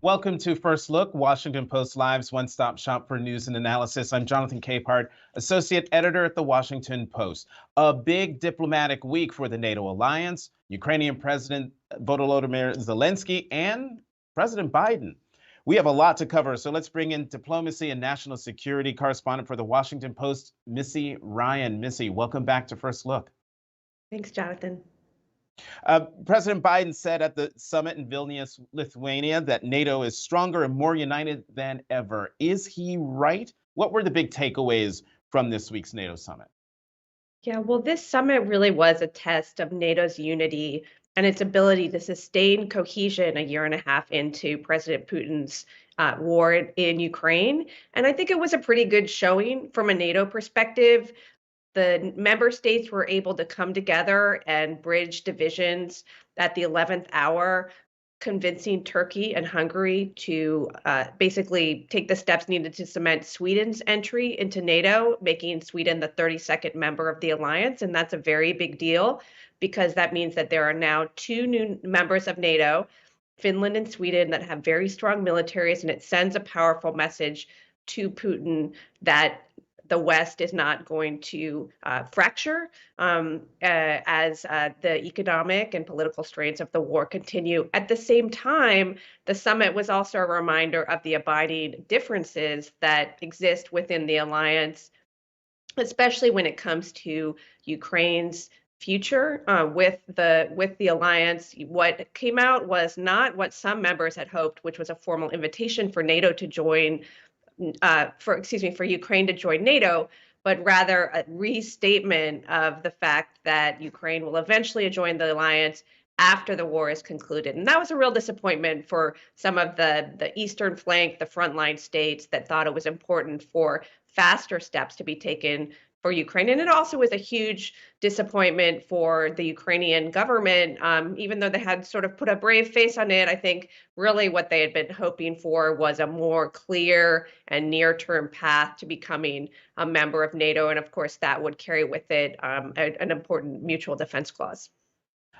Welcome to First Look, Washington Post Live's one-stop shop for news and analysis. I'm Jonathan Capehart, associate editor at the Washington Post. A big diplomatic week for the NATO alliance, Ukrainian President Volodymyr Zelensky, and President Biden. We have a lot to cover, so let's bring in diplomacy and national security correspondent for the Washington Post, Missy Ryan. Missy, welcome back to First Look. Thanks, Jonathan. President Biden said at the summit in Vilnius, Lithuania, that NATO is stronger and more united than ever. Is he right? What were the big takeaways from this week's NATO summit? Yeah, well, this summit really was a test of NATO's unity and its ability to sustain cohesion a year and a half into President Putin's war in Ukraine. And I think it was a pretty good showing from a NATO perspective. The member states were able to come together and bridge divisions at the 11th hour, convincing Turkey and Hungary to basically take the steps needed to cement Sweden's entry into NATO, making Sweden the 32nd member of the alliance. And that's a very big deal because that means that there are now two new members of NATO, Finland and Sweden, that have very strong militaries. And it sends a powerful message to Putin that the West is not going to fracture as the economic and political strains of the war continue. At the same time, the summit was also a reminder of the abiding differences that exist within the alliance, especially when it comes to Ukraine's future with the alliance. What came out was not what some members had hoped, which was a formal invitation for NATO to join for Ukraine to join NATO, but rather a restatement of the fact that Ukraine will eventually join the alliance after the war is concluded. And that was a real disappointment for some of the eastern flank, the frontline states that thought it was important for faster steps to be taken for Ukraine. And it also was a huge disappointment for the Ukrainian government, even though they had sort of put a brave face on it. I think really what they had been hoping for was a more clear and near-term path to becoming a member of NATO. And of course, that would carry with it an important mutual defense clause.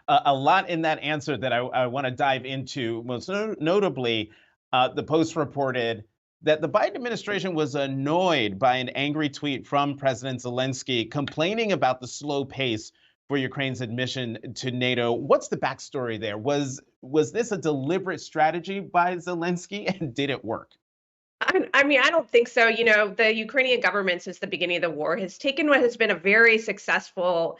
A lot in that answer that I want to dive into. Most notably, the Post reported that the Biden administration was annoyed by an angry tweet from President Zelensky complaining about the slow pace for Ukraine's admission to NATO. What's the backstory there? Was this a deliberate strategy by Zelensky, and did it work? I mean, I don't think so. You know, the Ukrainian government since the beginning of the war has taken what has been a very successful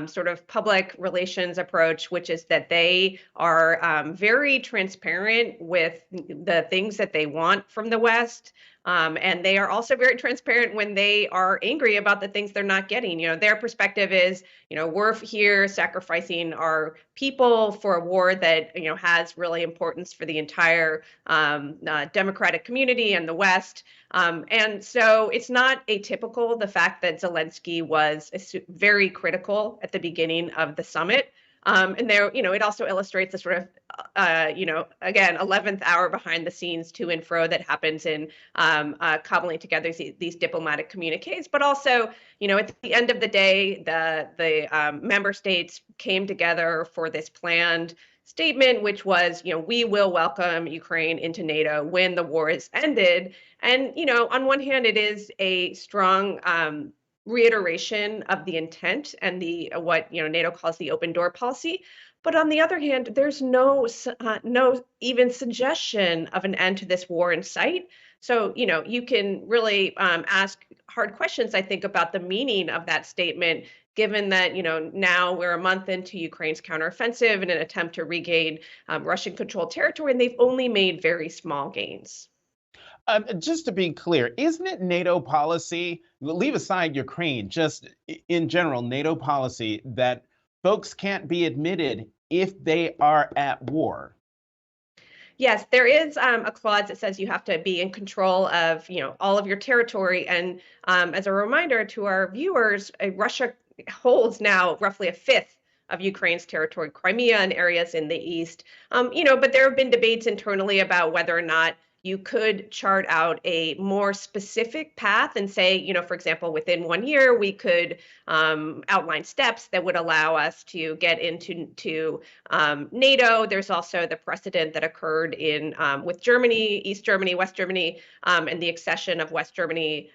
sort of public relations approach, which is that they are very transparent with the things that they want from the West. And they are also very transparent when they are angry about the things they're not getting. You know, their perspective is, you know, we're here sacrificing our people for a war that, you know, has really importance for the entire democratic community and the West. And so it's not atypical, the fact that Zelensky was very critical at the beginning of the summit. And there, you know, it also illustrates the sort of, you know, again, 11th hour behind the scenes to and fro that happens in cobbling together these diplomatic communiques. But also, you know, at the end of the day, the member states came together for this planned statement, which was, you know, we will welcome Ukraine into NATO when the war is ended. And, you know, on one hand, it is a strong reiteration of the intent and the what NATO calls the open door policy, but on the other hand, there's no even suggestion of an end to this war in sight. So you know you can really ask hard questions, I think, about the meaning of that statement, given that now we're a month into Ukraine's counteroffensive in an attempt to regain Russian-controlled territory, and they've only made very small gains. Just to be clear, isn't it NATO policy, leave aside Ukraine, just in general, NATO policy that folks can't be admitted if they are at war? Yes, there is a clause that says you have to be in control of, all of your territory. And as a reminder to our viewers, Russia holds now roughly a fifth of Ukraine's territory, Crimea and areas in the east. But there have been debates internally about whether or not you could chart out a more specific path and say, for example, within 1 year, we could outline steps that would allow us to get into NATO. There's also the precedent that occurred with Germany, East Germany, West Germany, and the accession of West Germany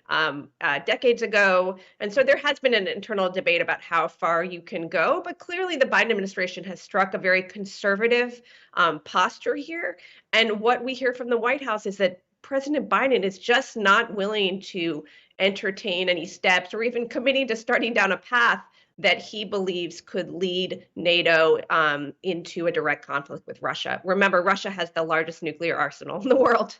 decades ago. And so there has been an internal debate about how far you can go, but clearly the Biden administration has struck a very conservative posture here. And what we hear from the White House is that President Biden is just not willing to entertain any steps or even committing to starting down a path that he believes could lead NATO into a direct conflict with Russia. Remember, Russia has the largest nuclear arsenal in the world.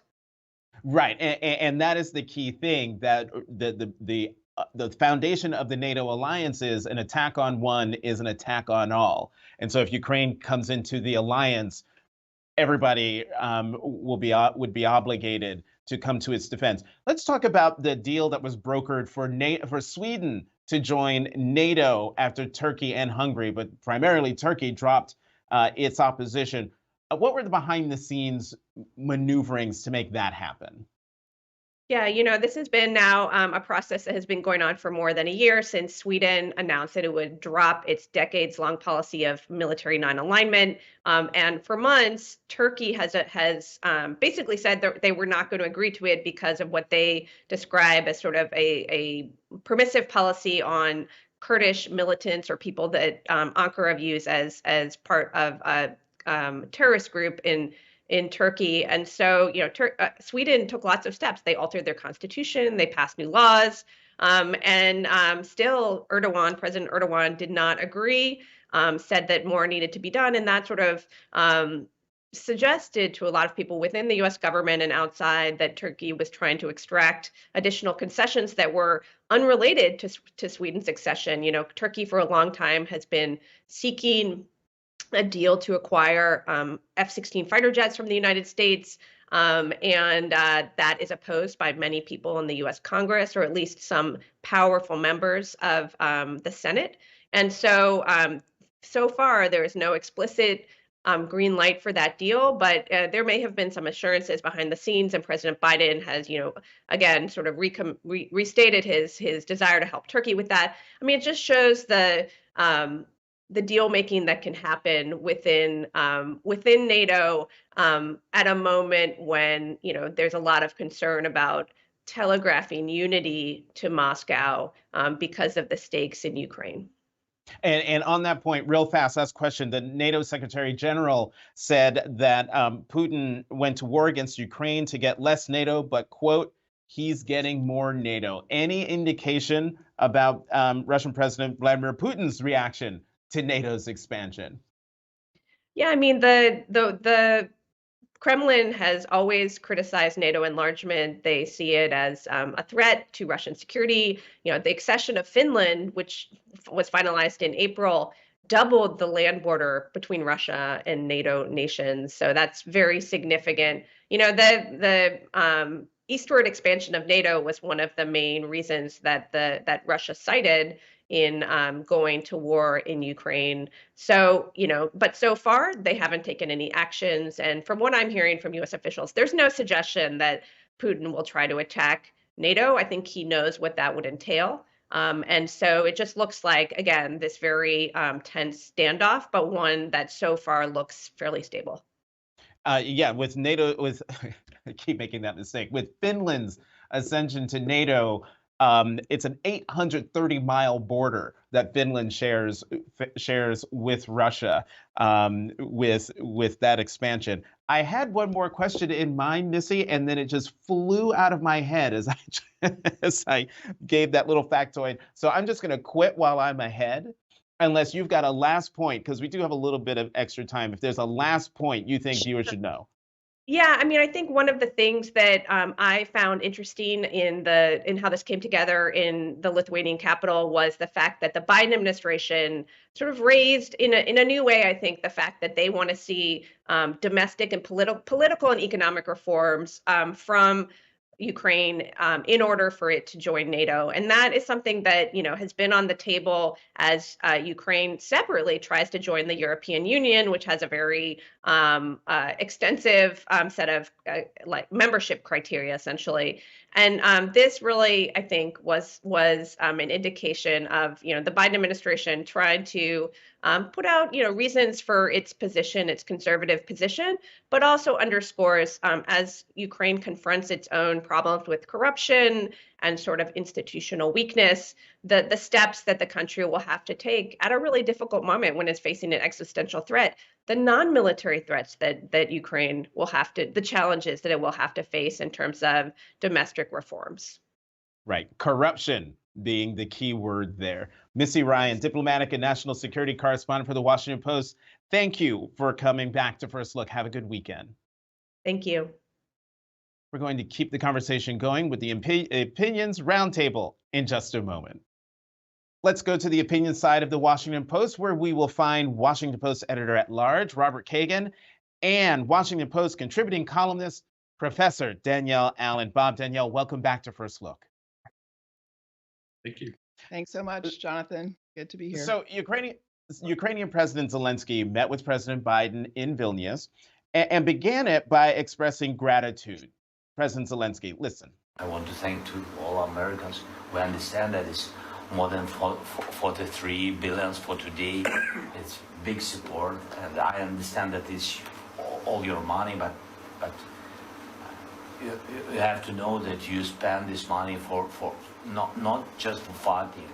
Right, and that is the key thing, that the foundation of the NATO alliance is an attack on one is an attack on all. And so if Ukraine comes into the alliance, everybody would be obligated to come to its defense. Let's talk about the deal that was brokered for Sweden to join NATO after Turkey and Hungary, but primarily Turkey dropped its opposition. What were the behind-the-scenes maneuverings to make that happen? Yeah, this has been now a process that has been going on for more than a year since Sweden announced that it would drop its decades-long policy of military non-alignment. And for months, Turkey has basically said that they were not going to agree to it because of what they describe as sort of a permissive policy on Kurdish militants or people that Ankara views as part of a terrorist group in Turkey. And so, Sweden took lots of steps. They altered their constitution, they passed new laws, and still President Erdogan did not agree, said that more needed to be done. And that sort of suggested to a lot of people within the US government and outside that Turkey was trying to extract additional concessions that were unrelated to Sweden's accession. Turkey for a long time has been seeking a deal to acquire F-16 fighter jets from the United States, and that is opposed by many people in the U.S. Congress, or at least some powerful members of the Senate. And so, so far, there is no explicit green light for that deal, but there may have been some assurances behind the scenes, and President Biden has, again, sort of restated his desire to help Turkey with that. I mean, it just shows the deal making that can happen within NATO at a moment when there's a lot of concern about telegraphing unity to Moscow because of the stakes in Ukraine. And on that point, real fast, last question. The NATO Secretary General said that Putin went to war against Ukraine to get less NATO, but, quote, he's getting more NATO. Any indication about Russian President Vladimir Putin's reaction to NATO's expansion? Yeah, I mean, the Kremlin has always criticized NATO enlargement. They see it as a threat to Russian security. The accession of Finland, which was finalized in April, doubled the land border between Russia and NATO nations. So that's very significant. The eastward expansion of NATO was one of the main reasons that Russia cited in going to war in Ukraine. So, but so far they haven't taken any actions. And from what I'm hearing from US officials, there's no suggestion that Putin will try to attack NATO. I think he knows what that would entail. And so it just looks like, again, this very tense standoff, but one that so far looks fairly stable. Yeah, with NATO, I keep making that mistake, with Finland's ascension to NATO, it's an 830-mile border that Finland shares with Russia with that expansion. I had one more question in mind, Missy, and then it just flew out of my head as I gave that little factoid. So I'm just going to quit while I'm ahead, unless you've got a last point, because we do have a little bit of extra time. If there's a last point you think viewers should know. Yeah, I mean, I think one of the things that I found interesting in how this came together in the Lithuanian capital was the fact that the Biden administration sort of raised in a new way, I think, the fact that they want to see domestic and political and economic reforms from Ukraine in order for it to join NATO. And that is something that, has been on the table as Ukraine separately tries to join the European Union, which has a very extensive set of like membership criteria, essentially. And this really, I think, was an indication of, the Biden administration tried to put out, reasons for its position, its conservative position, but also underscores as Ukraine confronts its own problems with corruption and sort of institutional weakness, the steps that the country will have to take at a really difficult moment when it's facing an existential threat, the non-military threats that Ukraine will have to, the challenges that it will have to face in terms of domestic reforms. Right. Corruption being the key word there. Missy Ryan, diplomatic and national security correspondent for the Washington Post. Thank you for coming back to First Look. Have a good weekend. Thank you. We're going to keep the conversation going with the Opinions Roundtable in just a moment. Let's go to the opinion side of the Washington Post, where we will find Washington Post editor-at-large Robert Kagan and Washington Post contributing columnist Professor Danielle Allen. Bob, Danielle, welcome back to First Look. Thank you. Thanks so much, Jonathan. Good to be here. So Ukrainian President Zelensky met with President Biden in Vilnius and began it by expressing gratitude. President Zelensky, listen. I want to thank to all Americans. We understand that it's more than 43 billion for today. It's big support, and I understand that it's all your money, but you have to know that you spend this money for not just for fighting.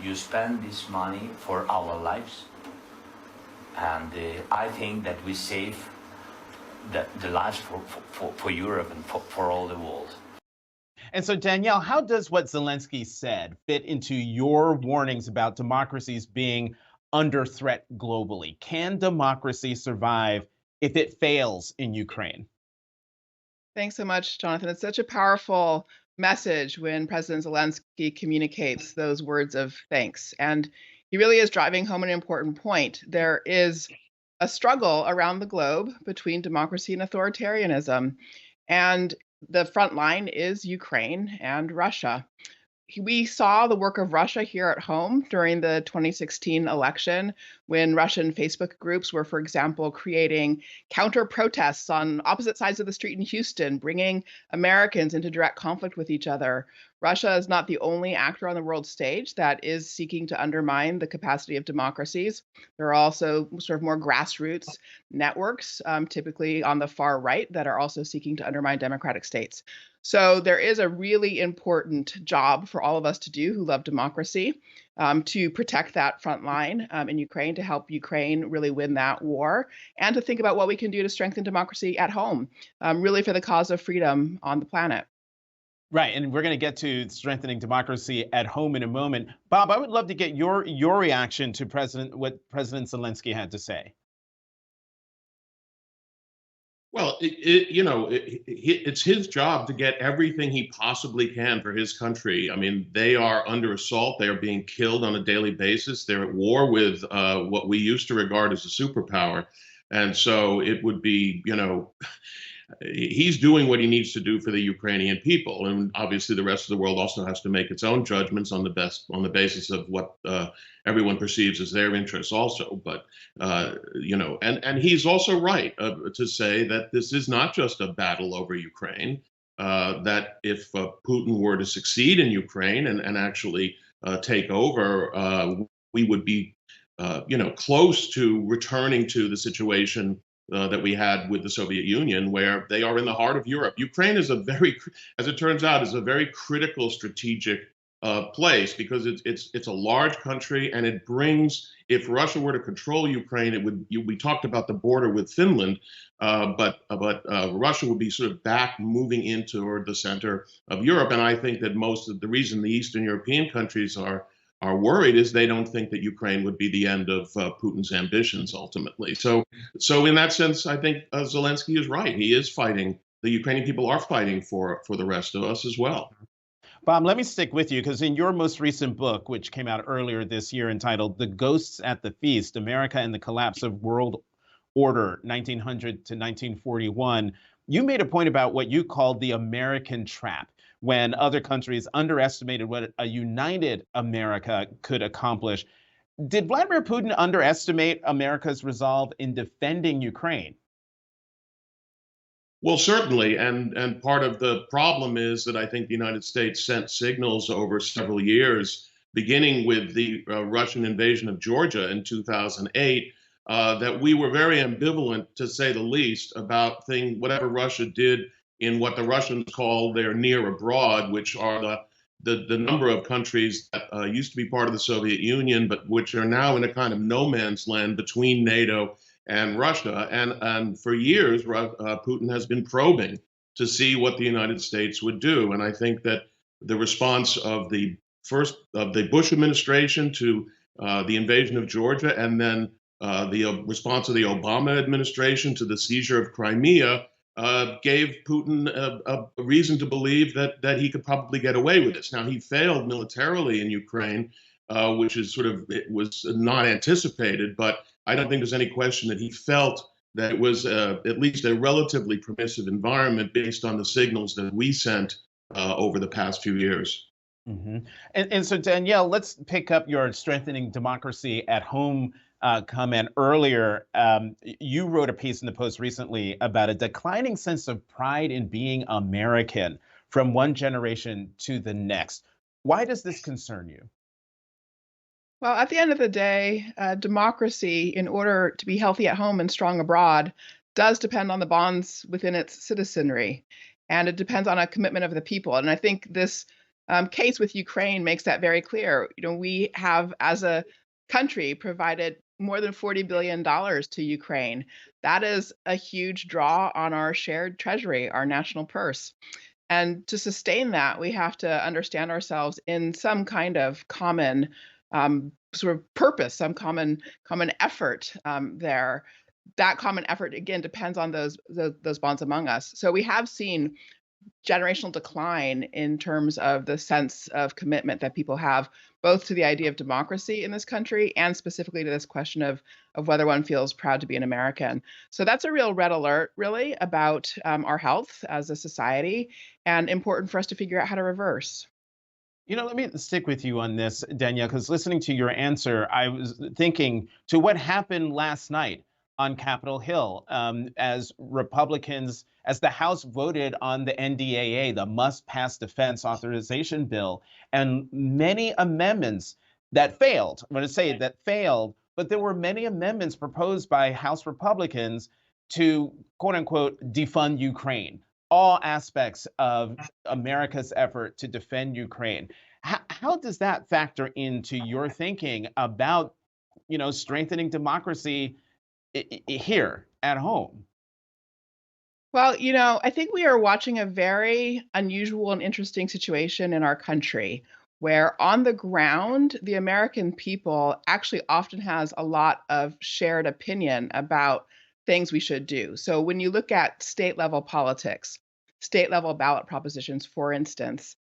You spend this money for our lives, and I think that we save the lives for Europe and for all the world. And so, Danielle, how does what Zelensky said fit into your warnings about democracies being under threat globally? Can democracy survive if it fails in Ukraine? Thanks so much, Jonathan. It's such a powerful message when President Zelensky communicates those words of thanks. And he really is driving home an important point. There is a struggle around the globe between democracy and authoritarianism. And the front line is Ukraine and Russia. We saw the work of Russia here at home during the 2016 election, when Russian Facebook groups were, for example, creating counter protests on opposite sides of the street in Houston, bringing Americans into direct conflict with each other. Russia is not the only actor on the world stage that is seeking to undermine the capacity of democracies. There are also sort of more grassroots networks, typically on the far right, that are also seeking to undermine democratic states. So there is a really important job for all of us to do who love democracy, to protect that front line in Ukraine, to help Ukraine really win that war, and to think about what we can do to strengthen democracy at home, really for the cause of freedom on the planet. Right, and we're going to get to strengthening democracy at home in a moment. Bob, I would love to get your reaction to what President Zelensky had to say. Well, it's his job to get everything he possibly can for his country. I mean, they are under assault. They are being killed on a daily basis. They're at war with what we used to regard as a superpower. And so it would be, he's doing what he needs to do for the Ukrainian people. And obviously the rest of the world also has to make its own judgments on the basis of what everyone perceives as their interests also. But, and he's also right to say that this is not just a battle over Ukraine, that if Putin were to succeed in Ukraine and actually take over, we would be, close to returning to the situation that we had with the Soviet Union, where they are in the heart of Europe. Ukraine is as it turns out, is a very critical strategic place, because it's a large country, and it brings, if Russia were to control Ukraine, we talked about the border with Finland, but Russia would be sort of back moving into the center of Europe. And I think that most of the reason the Eastern European countries are worried is they don't think that Ukraine would be the end of Putin's ambitions ultimately. So in that sense, I think Zelensky is right. He is fighting. The Ukrainian people are fighting for the rest of us as well. Bob, let me stick with you, because in your most recent book, which came out earlier this year, entitled "The Ghosts at the Feast: America and the Collapse of World Order, 1900 to 1941," You made a point about what you called the American trap, when other countries underestimated what a united America could accomplish. Did Vladimir Putin underestimate America's resolve in defending Ukraine? Well, certainly, and part of the problem is that I think the United States sent signals over several years, beginning with the Russian invasion of Georgia in 2008, that we were very ambivalent, to say the least, about whatever Russia did in what the Russians call their near abroad, which are the number of countries that used to be part of the Soviet Union, but which are now in a kind of no man's land between NATO and Russia. And for years, Putin has been probing to see what the United States would do. And I think that the response of the Bush administration to the invasion of Georgia, and then the response of the Obama administration to the seizure of Crimea, gave Putin a reason to believe that he could probably get away with this. Now, he failed militarily in Ukraine, which is it was not anticipated, but I don't think there's any question that he felt that it was at least a relatively permissive environment based on the signals that we sent over the past few years. Mm-hmm. And so, Danielle, let's pick up your strengthening democracy at home comment earlier. You wrote a piece in the Post recently about a declining sense of pride in being American from one generation to the next. Why does this concern you? Well, at the end of the day, democracy, in order to be healthy at home and strong abroad, does depend on the bonds within its citizenry. And it depends on a commitment of the people. And I think this case with Ukraine makes that very clear. We have, as a country, provided more than $40 billion to Ukraine. That is a huge draw on our shared treasury, our national purse. And to sustain that, we have to understand ourselves in some kind of common sort of purpose, some common effort there. That common effort, again, depends on those bonds among us. So we have seen generational decline in terms of the sense of commitment that people have, both to the idea of democracy in this country and specifically to this question of whether one feels proud to be an American. So that's a real red alert, really, about our health as a society, and important for us to figure out how to reverse. Let me stick with you on this, Danielle, because listening to your answer, I was thinking to what happened last night on Capitol Hill as Republicans, as the House voted on the NDAA, the must-pass defense authorization bill, and many amendments that failed. I'm going to say that failed, but there were many amendments proposed by House Republicans to, quote unquote, defund Ukraine. All aspects of America's effort to defend Ukraine. How does that factor into your thinking about, strengthening democracy here at home? Well, I think we are watching a very unusual and interesting situation in our country where on the ground, the American people actually often has a lot of shared opinion about things we should do. So when you look at state level politics, state level ballot propositions, for instance,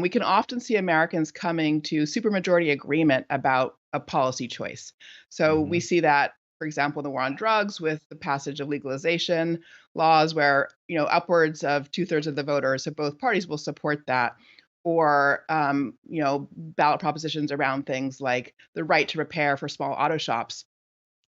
we can often see Americans coming to supermajority agreement about a policy choice. So we see that, for example, the war on drugs with the passage of legalization laws where, upwards of 2/3 of the voters of both parties will support that. Or, ballot propositions around things like the right to repair for small auto shops.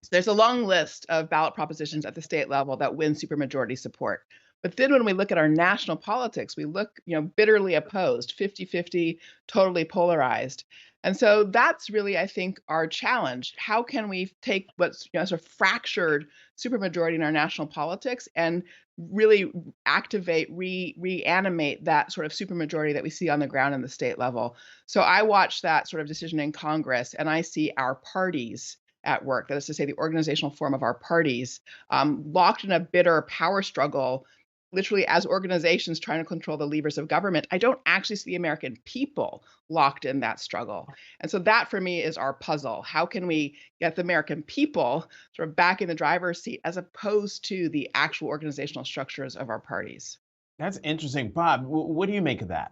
So there's a long list of ballot propositions at the state level that win supermajority support. But then when we look at our national politics, we look, bitterly opposed, 50-50, totally polarized. And so that's really, I think, our challenge. How can we take what's sort of fractured supermajority in our national politics and really activate, reanimate that sort of supermajority that we see on the ground in the state level? So I watch that sort of decision in Congress, and I see our parties at work. That is to say, the organizational form of our parties locked in a bitter power struggle, literally as organizations trying to control the levers of government. I don't actually see the American people locked in that struggle. And so that for me is our puzzle. How can we get the American people sort of back in the driver's seat as opposed to the actual organizational structures of our parties? That's interesting. Bob, what do you make of that?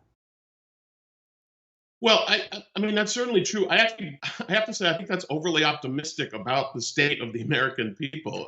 Well, I mean, that's certainly true. I have to say, I think that's overly optimistic about the state of the American people.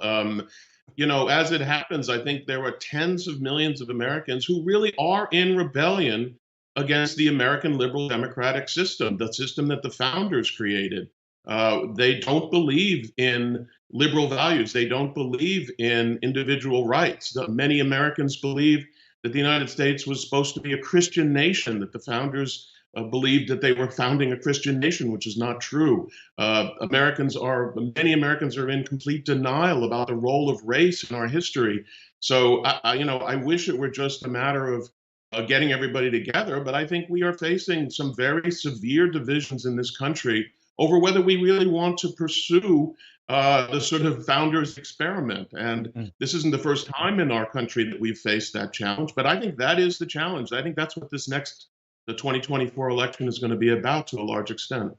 as it happens, I think there are tens of millions of Americans who really are in rebellion against the American liberal democratic system, the system that the founders created. They don't believe in liberal values. They don't believe in individual rights. Many Americans believe that the United States was supposed to be a Christian nation, that the founders believed that they were founding a Christian nation, which is not true. Many Americans are in complete denial about the role of race in our history. So, I wish it were just a matter of getting everybody together, but I think we are facing some very severe divisions in this country over whether we really want to pursue the sort of founders experiment. And this isn't the first time in our country that we've faced that challenge, but I think that is the challenge. I think that's what the 2024 election is going to be about to a large extent.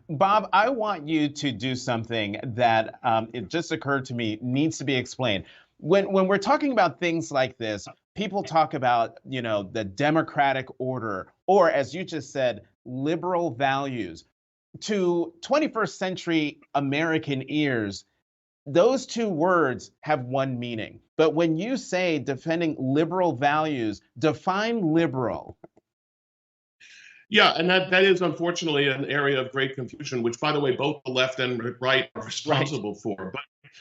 Bob, I want you to do something that it just occurred to me needs to be explained. When we're talking about things like this, people talk about, the democratic order, or as you just said, liberal values. To 21st century American ears, those two words have one meaning. But when you say defending liberal values, define liberal. Yeah, and that is unfortunately an area of great confusion, which, by the way, both the left and right are responsible for.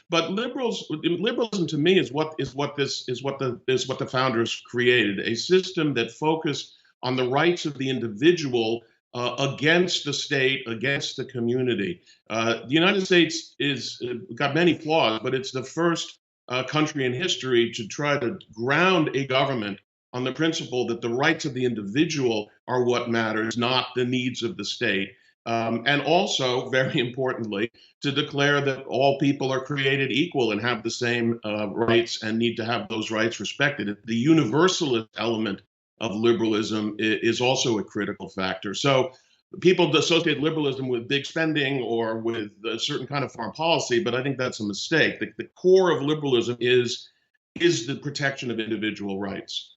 But liberalism to me is what the founders created, a system that focused on the rights of the individual against the state, against the community. The United States is got many flaws, but it's the first country in history to try to ground a government on the principle that the rights of the individual are what matters, not the needs of the state. And also, very importantly, to declare that all people are created equal and have the same rights and need to have those rights respected. The universalist element of liberalism is also a critical factor. So people associate liberalism with big spending or with a certain kind of foreign policy, but I think that's a mistake. The core of liberalism is the protection of individual rights.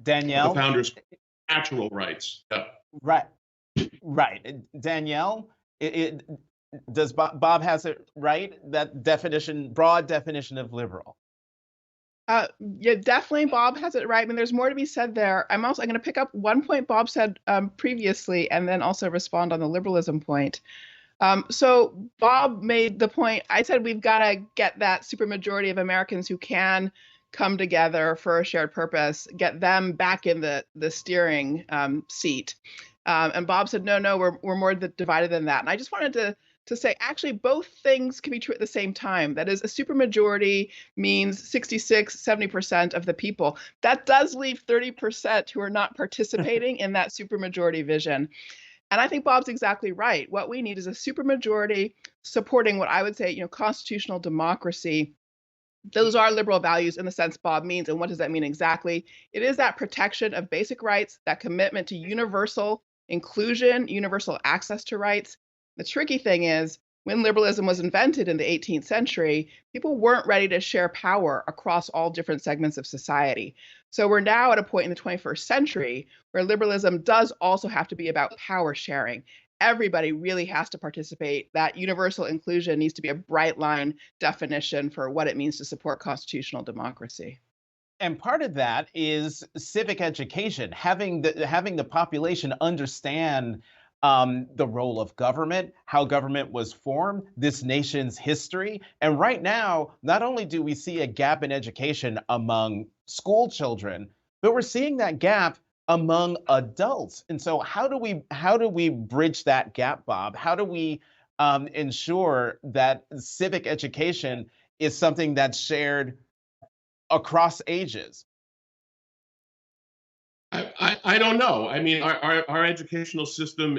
Danielle? The founders' natural rights. Yeah. Right. Danielle, does Bob has it right? That definition, broad definition of liberal. Yeah, definitely Bob has it right. I mean, there's more to be said there. I'm going to pick up one point Bob said previously and then also respond on the liberalism point. So Bob made the point, I said we've got to get that supermajority of Americans who can come together for a shared purpose, get them back in the steering seat. And Bob said, no, we're more divided than that. And I just wanted to say, actually, both things can be true at the same time. That is, a supermajority means 66, 70% of the people. That does leave 30% who are not participating in that supermajority vision. And I think Bob's exactly right. What we need is a supermajority supporting what I would say, constitutional democracy. Those are liberal values in the sense Bob means. And what does that mean exactly? It is that protection of basic rights, that commitment to universal inclusion, universal access to rights. The tricky thing is, when liberalism was invented in the 18th century, people weren't ready to share power across all different segments of society. So we're now at a point in the 21st century where liberalism does also have to be about power sharing. Everybody really has to participate. That universal inclusion needs to be a bright line definition for what it means to support constitutional democracy. And part of that is civic education, having the population understand the role of government, how government was formed, this nation's history. And right now, not only do we see a gap in education among school children, but we're seeing that gap among adults. And so how do we bridge that gap, Bob? How do we ensure that civic education is something that's shared across ages? I don't know. I mean, our educational system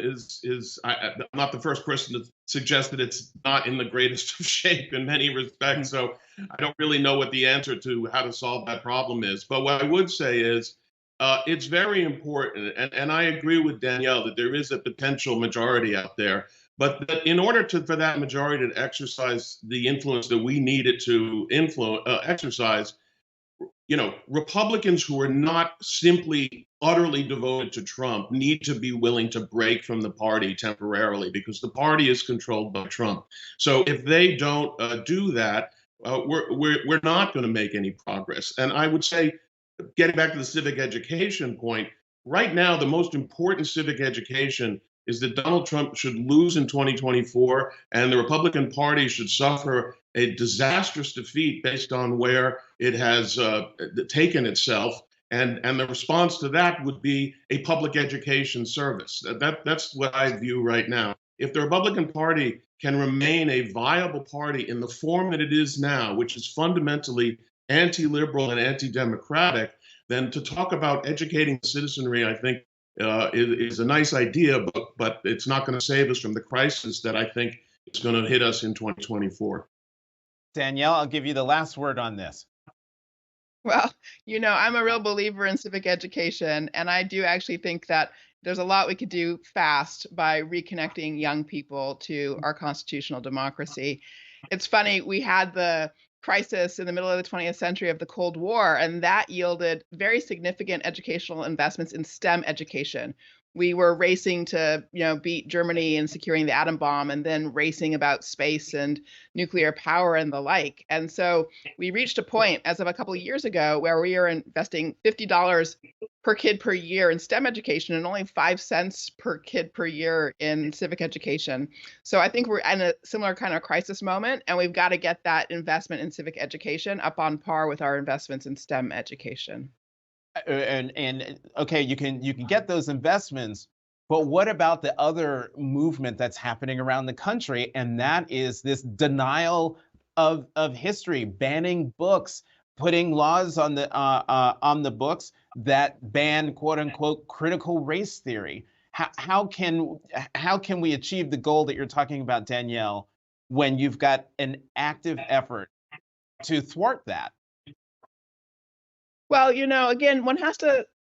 I'm not the first person to suggest that it's not in the greatest of shape in many respects. So I don't really know what the answer to how to solve that problem is. But what I would say is it's very important. And I agree with Danielle that there is a potential majority out there. But that in order for that majority to exercise the influence that we need it to exercise, Republicans who are not simply utterly devoted to Trump need to be willing to break from the party temporarily because the party is controlled by Trump. So if they don't do that, we're not going to make any progress. And I would say, getting back to the civic education point, right now the most important civic education is that Donald Trump should lose in 2024, and the Republican Party should suffer a disastrous defeat based on where it has taken itself. And the response to that would be a public education service. That's what I view right now. If the Republican Party can remain a viable party in the form that it is now, which is fundamentally anti-liberal and anti-democratic, then to talk about educating the citizenry, I think, is a nice idea, but it's not going to save us from the crisis that I think is going to hit us in 2024. Danielle, I'll give you the last word on this. Well, I'm a real believer in civic education, and I do actually think that there's a lot we could do fast by reconnecting young people to our constitutional democracy. It's funny, we had the crisis in the middle of the 20th century of the Cold War, and that yielded very significant educational investments in STEM education. We were racing to, beat Germany in securing the atom bomb, and then racing about space and nuclear power and the like. And so we reached a point as of a couple of years ago where we are investing $50 per kid per year in STEM education and only 5 cents per kid per year in civic education. So I think we're in a similar kind of crisis moment, and we've got to get that investment in civic education up on par with our investments in STEM education. And okay, you can get those investments, but what about the other movement that's happening around the country, and that is this denial of history, banning books, putting laws on the books that ban quote unquote critical race theory. How can we achieve the goal that you're talking about, Danielle, when you've got an active effort to thwart that? Well, again,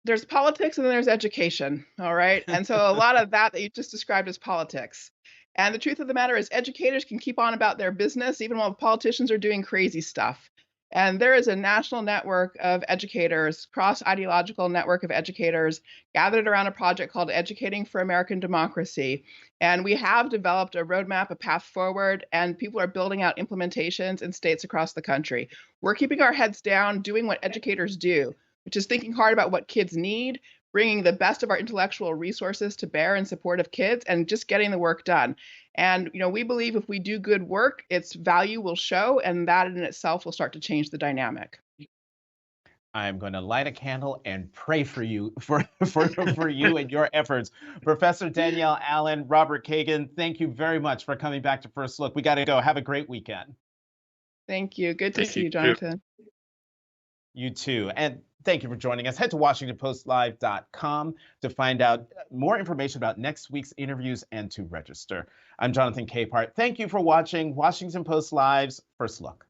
there's politics and then there's education, all right? And so a lot of that you just described as politics. And the truth of the matter is educators can keep on about their business even while politicians are doing crazy stuff. And there is a national network of educators, cross-ideological network of educators gathered around a project called Educating for American Democracy. And we have developed a roadmap, a path forward, and people are building out implementations in states across the country. We're keeping our heads down, doing what educators do, which is thinking hard about what kids need, bringing the best of our intellectual resources to bear in support of kids, and just getting the work done. And we believe if we do good work, its value will show, and that in itself will start to change the dynamic. I'm going to light a candle and pray for you for you and your efforts. Professor Danielle Allen, Robert Kagan, thank you very much for coming back to First Look. We got to go. Have a great weekend. Thank you. Good to see you, Jonathan. You too. And thank you for joining us. Head to WashingtonPostLive.com to find out more information about next week's interviews and to register. I'm Jonathan Capehart. Thank you for watching Washington Post Live's First Look.